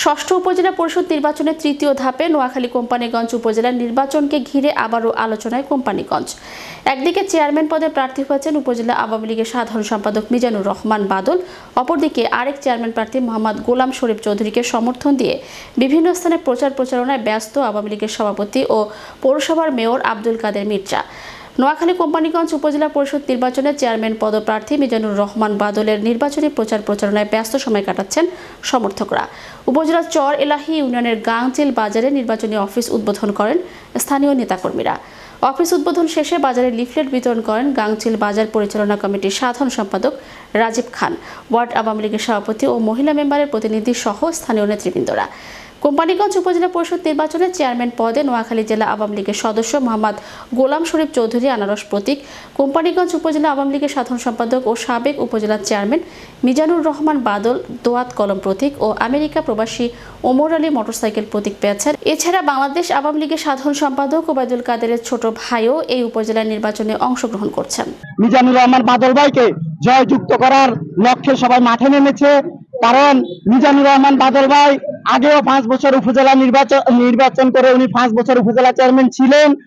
ষষ্ঠ উপজেলা পরিষদ নির্বাচনের তৃতীয় ধাপে নোয়াখালী কোম্পানীগঞ্জ উপজেলার নির্বাচনকে ঘিরে আবারও আলোচনায় কোম্পানীগঞ্জ। একদিকে চেয়ারম্যান পদে প্রার্থী হয়েছেন উপজেলা আওয়ামী লীগের সাধারণ সম্পাদক মিজানুর রহমান বাদল, অপরদিকে আরেক চেয়ারম্যান প্রার্থী মোহাম্মদ গোলাম শরীফ চৌধুরীকে সমর্থন দিয়ে বিভিন্ন স্থানে প্রচার প্রচারণায় ব্যস্ত আওয়ামী লীগের সভাপতি ও পৌরসভার মেয়র আব্দুল কাদের মির্জা। নোয়াখালী কোম্পানীগঞ্জ উপজেলা পরিষদ নির্বাচনে চেয়ারম্যান পদপ্রার্থী মিজানুর রহমান বাদলের নির্বাচনী প্রচার প্রচারণায় ব্যস্ত সময় কাটাচ্ছেন সমর্থকরা। উপজেলার চর এলাহি ইউনিয়নের গাংচিল বাজারে নির্বাচনী অফিস উদ্বোধন করেন স্থানীয় নেতাকর্মীরা। অফিস উদ্বোধন শেষে বাজারে লিফলেট বিতরণ করেন গাংচিল বাজার পরিচালনা কমিটির সাধারণ সম্পাদক রাজীব খান, ওয়ার্ড আওয়ামী লীগের সভাপতি ও মহিলা মেম্বারের প্রতিনিধি সহ স্থানীয় নেতৃবৃন্দরা। কোম্পানীগঞ্জ উপজেলা পরিষদ নির্বাচনে চেয়ারম্যান পদে নোয়াখালী জেলা আওয়ামী লীগের সদস্য মোহাম্মদ গোলাম শরীফ চৌধুরী আনারস প্রতীক, কোম্পানীগঞ্জ উপজেলা আওয়ামী লীগের সাধারণ সম্পাদক ও সাবেক উপজেলা চেয়ারম্যান মিজানুর রহমান বাদল দোয়াত কলম প্রতীক ও আমেরিকা প্রবাসী ওমর আলী মোটরসাইকেল প্রতীক পেয়েছেন। এছাড়া বাংলাদেশ আওয়ামী লীগের সাধারণ সম্পাদক ওবায়দুল কাদেরের ছোট ভাইও এই উপজেলা নির্বাচনে অংশগ্রহণ করছেন। মিজানুর রহমান বাদল ভাইকে জয়যুক্ত করার লক্ষ্যে সবাই মাঠে নেমেছে। কারণ মিজানুর রহমান বাদল ভাই আগেও 5 বছর উপজেলা নির্বাচন করে উনি 5 বছর উপজেলা চেয়ারম্যান ছিলেন।